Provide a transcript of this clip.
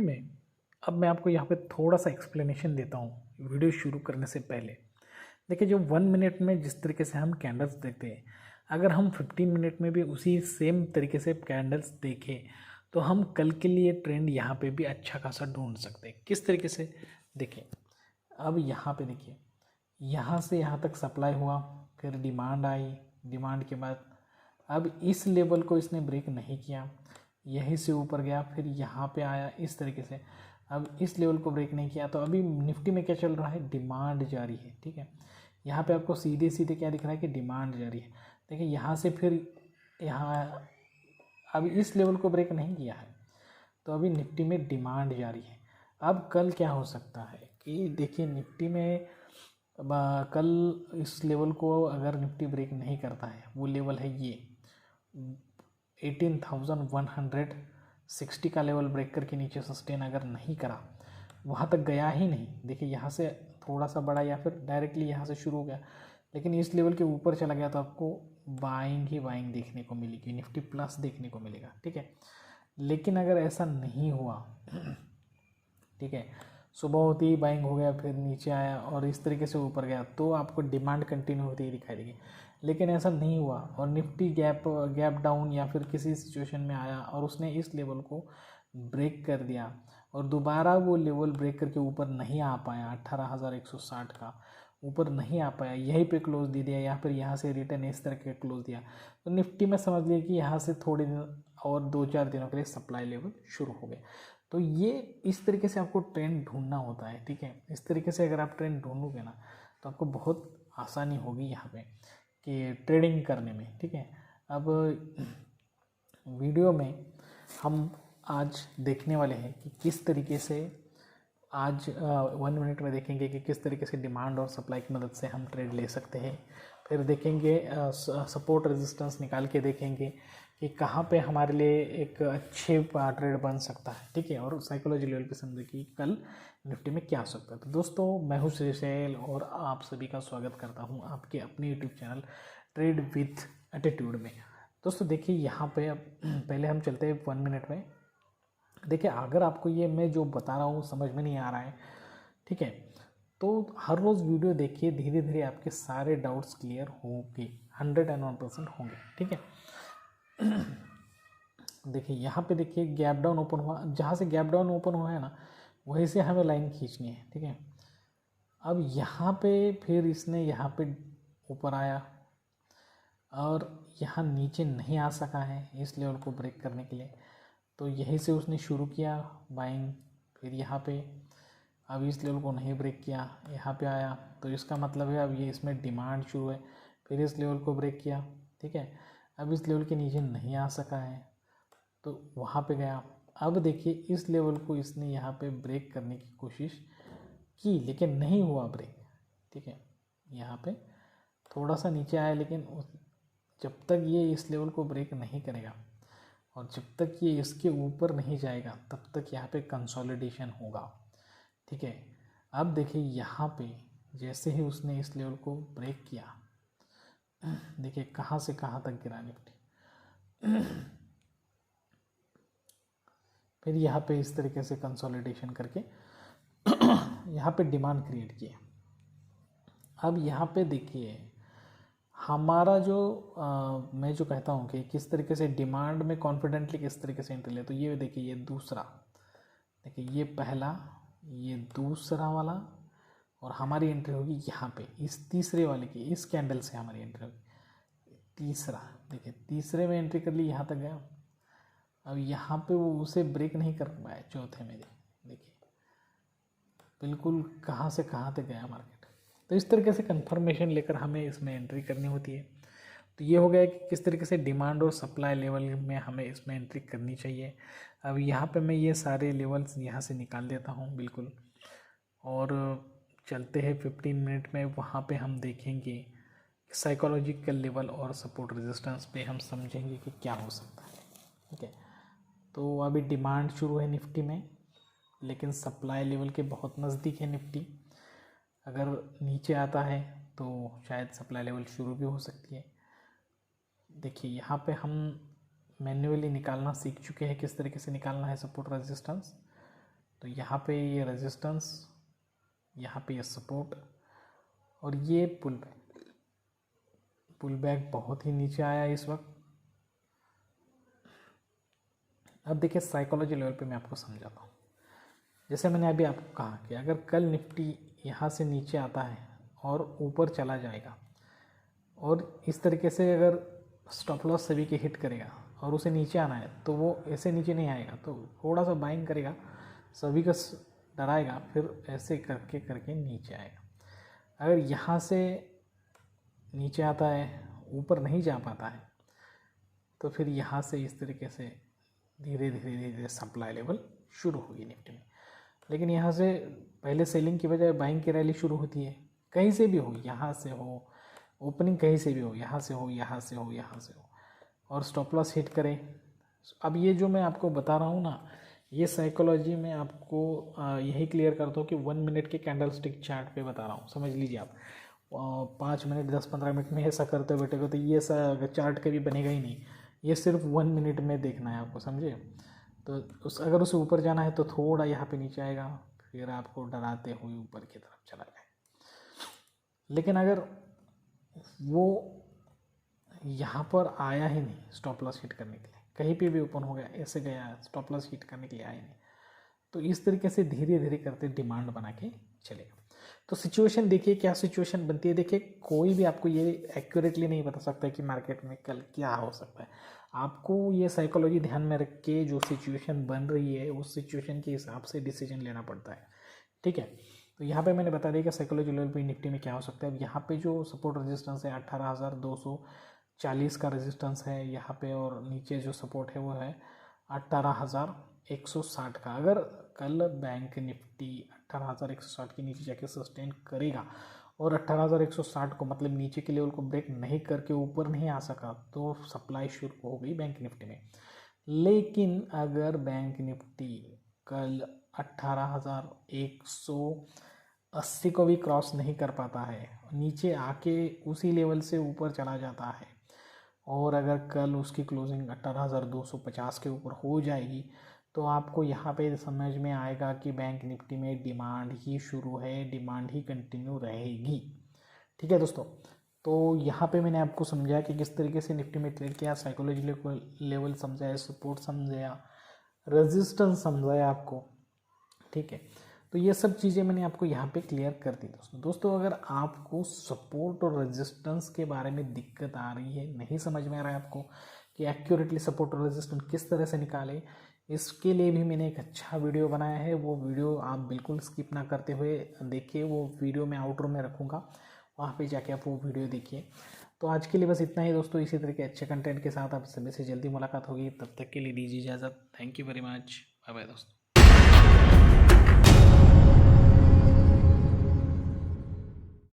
Nifty में अब मैं आपको यहाँ पे थोड़ा सा एक्सप्लेनेशन देता हूँ वीडियो शुरू करने से पहले। देखिए, जो 1 मिनट में जिस तरीके से हम कैंडल्स देखते हैं, अगर हम 15 मिनट में भी उसी सेम तरीके से कैंडल्स देखें तो हम कल के लिए ट्रेंड यहाँ पे भी अच्छा खासा ढूंढ सकते हैं। किस तरीके से देखिए, अब यहाँ पे देखिए, यहाँ से यहाँ तक सप्लाई हुआ, फिर डिमांड आई, डिमांड के बाद अब इस लेवल को इसने ब्रेक नहीं किया, यहीं से ऊपर गया, फिर यहाँ पे आया इस तरीके से। अब इस लेवल को ब्रेक नहीं किया, तो अभी निफ्टी में क्या चल रहा है, डिमांड जारी है। ठीक है, यहाँ पे आपको सीधे सीधे क्या दिख रहा है कि डिमांड जारी है। देखिए, यहाँ से फिर यहाँ अब इस लेवल को ब्रेक नहीं किया है, तो अभी निफ्टी में डिमांड जारी है। अब कल क्या हो सकता है कि देखिए, निफ्टी में कल इस लेवल को अगर निफ्टी ब्रेक नहीं करता है, वो लेवल है ये 18,160 का लेवल ब्रेक करके नीचे सस्टेन अगर नहीं करा, वहाँ तक गया ही नहीं। देखिए, यहाँ से थोड़ा सा बड़ा या फिर डायरेक्टली यहाँ से शुरू हो गया, लेकिन इस लेवल के ऊपर चला गया, तो आपको बाइंग ही बाइंग देखने को मिलेगी, निफ्टी प्लस देखने को मिलेगा। ठीक है, लेकिन अगर ऐसा नहीं हुआ, ठीक है, सुबह होती ही बाइंग हो गया, फिर नीचे आया और इस तरीके से ऊपर गया, तो आपको डिमांड कंटिन्यू होती ही दिखाई देगी। लेकिन ऐसा नहीं हुआ और निफ्टी गैप डाउन या फिर किसी सिचुएशन में आया और उसने इस लेवल को ब्रेक कर दिया और दोबारा वो लेवल ब्रेक करके ऊपर नहीं आ पाया, 18,160 का ऊपर नहीं आ पाया, यहीं पे क्लोज दे दिया या फिर यहाँ से रिटर्न इस तरह के क्लोज दिया, तो निफ्टी में समझ लिया कि यहाँ से थोड़े दिन और 2-4 दिनों के लिए सप्लाई लेवल शुरू हो गए। तो ये इस तरीके से आपको ट्रेंड ढूंढना होता है। ठीक है, इस तरीके से अगर आप ट्रेंड ढूंढोगे ना, तो आपको बहुत आसानी होगी यहाँ पे कि ट्रेडिंग करने में। ठीक है, अब वीडियो में हम आज देखने वाले हैं कि किस तरीके से आज 1 मिनट में देखेंगे कि किस तरीके से डिमांड और सप्लाई की मदद से हम ट्रेड ले सकते हैं। फिर देखेंगे सपोर्ट रेजिस्टेंस निकाल के देखेंगे कि कहाँ पे हमारे लिए एक अच्छे ट्रेड बन सकता है। ठीक है, और साइकोलॉजी लेवल पे समझे कि कल निफ्टी में क्या हो सकता है। तो दोस्तों, मैं हूँ श्रीशैल और आप सभी का स्वागत करता हूँ आपके अपने YouTube channel trade with attitude में। दोस्तों देखिए, यहाँ पे अब पहले हम चलते हैं 1 मिनट में। देखिए, अगर आपको ये मैं जो बता रहा हूँ समझ में नहीं आ रहा है, ठीक है, तो हर रोज़ वीडियो देखिए, धीरे धीरे आपके सारे डाउट्स क्लियर होंगे, 101% होंगे। ठीक है, देखिए यहाँ पे देखिए गैप डाउन ओपन हुआ, जहाँ से गैप डाउन ओपन हुआ है ना, वहीं से हमें लाइन खींचनी है। ठीक है, अब यहाँ पे फिर इसने यहाँ पे ऊपर आया और यहाँ नीचे नहीं आ सका है इस लेवल को ब्रेक करने के लिए, तो यहीं से उसने शुरू किया बाइंग, फिर यहाँ पे अब इस लेवल को नहीं ब्रेक किया, यहाँ पे आया, तो इसका मतलब है अब ये इसमें डिमांड शुरू है, फिर इस लेवल को ब्रेक किया। ठीक है, अब इस लेवल के नीचे नहीं आ सका है, तो वहाँ पे गया। अब देखिए, इस लेवल को इसने यहाँ पे ब्रेक करने की कोशिश की, लेकिन नहीं हुआ ब्रेक। ठीक है, यहाँ पे थोड़ा सा नीचे आया, लेकिन जब तक ये इस लेवल को ब्रेक नहीं करेगा और जब तक ये इसके ऊपर नहीं जाएगा, तब तक यहाँ पे कंसोलिडेशन होगा। ठीक है, अब देखिए यहाँ पे जैसे ही उसने इस लेवल को ब्रेक किया, देखिए कहाँ से कहाँ तक गिरा निफ्टी, फिर यहाँ पे इस तरीके से कंसोलिडेशन करके यहाँ पे डिमांड क्रिएट किया। अब यहाँ पे देखिए हमारा जो मैं जो कहता हूँ कि किस तरीके से डिमांड में कॉन्फिडेंटली किस तरीके से एंट्री ले, तो ये देखिए, ये दूसरा, देखिए ये पहला, ये दूसरा वाला, और हमारी एंट्री होगी यहाँ पे इस तीसरे वाले की, इस कैंडल से हमारी एंट्री होगी तीसरा। देखिए, तीसरे में एंट्री कर ली, यहाँ तक गया। अब यहाँ पे वो उसे ब्रेक नहीं कर पाया, चौथे में देखिए बिल्कुल कहाँ से कहाँ तक गया मार्केट। तो इस तरीके से कंफर्मेशन लेकर हमें इसमें एंट्री करनी होती है। तो ये हो गया कि किस तरीके से डिमांड और सप्लाई लेवल में हमें इसमें एंट्री करनी चाहिए। अब यहाँ पे मैं ये सारे लेवल्स यहाँ से निकाल देता हूँ बिल्कुल, और चलते हैं 15 मिनट में। वहाँ पे हम देखेंगे साइकोलॉजिकल लेवल और सपोर्ट रेजिस्टेंस पे हम समझेंगे कि क्या हो सकता है। ठीक है, तो अभी डिमांड शुरू है निफ्टी में, लेकिन सप्लाई लेवल के बहुत नज़दीक है निफ्टी। अगर नीचे आता है तो शायद सप्लाई लेवल शुरू भी हो सकती है। देखिए, यहाँ पे हम मैन्युअली निकालना सीख चुके हैं किस तरीके से निकालना है सपोर्ट रेजिस्टेंस। तो यहाँ पे ये रेजिस्टेंस, यहाँ पे ये सपोर्ट और ये पुल बैक बहुत ही नीचे आया इस वक्त। अब देखिए साइकोलॉजी लेवल पे मैं आपको समझाता हूँ। जैसे मैंने अभी आपको कहा कि अगर कल निफ्टी यहाँ से नीचे आता है और ऊपर चला जाएगा और इस तरीके से अगर स्टॉप लॉस सभी के हिट करेगा और उसे नीचे आना है तो वो ऐसे नीचे नहीं आएगा, तो थोड़ा सा बाइंग करेगा, सभी का डराएगा, फिर ऐसे करके करके नीचे आएगा। अगर यहाँ से नीचे आता है, ऊपर नहीं जा पाता है, तो फिर यहाँ से इस तरीके से धीरे धीरे धीरे धीरे सप्लाई लेवल शुरू होगी निफ्टी में। लेकिन यहाँ से पहले सेलिंग की बजाय बाइंग की रैली शुरू होती है, कहीं से भी हो, यहाँ से हो, ओपनिंग कहीं से भी हो, यहाँ से हो, यहाँ से हो, यहाँ से हो, और स्टॉप लॉस हिट करें। अब ये जो मैं आपको बता रहा हूँ ना, ये साइकोलॉजी में आपको यही क्लियर करता हूँ कि 1 मिनट के कैंडल स्टिक चार्ट पे बता रहा हूँ, समझ लीजिए आप। 5 मिनट 10-15 मिनट में ऐसा करते बैठेगा तो ये चार्ट कभी बनेगा ही नहीं। ये सिर्फ 1 मिनट में देखना है आपको, समझे। तो अगर उसे ऊपर जाना है तो थोड़ा यहाँ पे नीचे आएगा, फिर आपको डराते हुए ऊपर की तरफ चला जाए। लेकिन अगर वो यहाँ पर आया ही नहीं स्टॉप लॉस हिट करने के लिए, कहीं पे भी ओपन हो गया, ऐसे गया, स्टॉप लॉस हिट करने के लिए आया नहीं, तो इस तरीके से धीरे धीरे करते डिमांड बना के चलेगा। तो सिचुएशन देखिए क्या सिचुएशन बनती है। देखिए कोई भी आपको ये एक्यूरेटली नहीं बता सकता कि मार्केट में कल क्या हो सकता है। आपको ये साइकोलॉजी ध्यान में रख के जो सिचुएशन बन रही है उस सिचुएशन के हिसाब से डिसीजन लेना पड़ता है, ठीक है। तो यहाँ पे मैंने बता दिया कि साइकोलॉजी लेवल पे निफ्टी में क्या हो सकता है। अब यहाँ पे जो सपोर्ट रेजिस्टेंस है 18,240 का रेजिस्टेंस है यहाँ पे, और नीचे जो सपोर्ट है वो है 18,160 का। अगर कल बैंक निफ्टी 18,160 के नीचे जाके सस्टेन करेगा और 18,160 को मतलब नीचे के लेवल को ब्रेक नहीं करके ऊपर नहीं आ सका तो सप्लाई शुरू हो गई बैंक निफ्टी में। लेकिन अगर बैंक निफ्टी कल 18,180 को भी क्रॉस नहीं कर पाता है, नीचे आके उसी लेवल से ऊपर चला जाता है, और अगर कल उसकी क्लोजिंग 18,250 के ऊपर हो जाएगी तो आपको यहाँ पे समझ में आएगा कि बैंक निफ्टी में डिमांड ही शुरू है, डिमांड ही कंटिन्यू रहेगी, ठीक है दोस्तों। तो यहाँ पे मैंने आपको समझाया कि किस तरीके से निफ्टी में ट्रेड किया, साइकोलॉजी लेवल समझाया, सपोर्ट समझाया, रेजिस्टेंस समझाया आपको, ठीक है। तो ये सब चीज़ें मैंने आपको यहाँ पे क्लियर कर दी दोस्तों। अगर आपको सपोर्ट और रेजिस्टेंस के बारे में दिक्कत आ रही है, नहीं समझ में आ रहा है आपको कि एक्यूरेटली सपोर्ट और रेजिस्टेंस किस तरह से निकाले, इसके लिए भी मैंने एक अच्छा वीडियो बनाया है। वो वीडियो आप बिल्कुल स्किप ना करते हुए देखिए, वो वीडियो मैं आउटरो में रखूँगा, वहाँ पे जाके आप वो वीडियो देखिए। तो आज के लिए बस इतना ही दोस्तों। इसी तरह के अच्छे कंटेंट के साथ आप सभी से जल्दी मुलाकात होगी, तब तक के लिए दीजिए इजाज़त। Thank you very much, bye bye दोस्तों।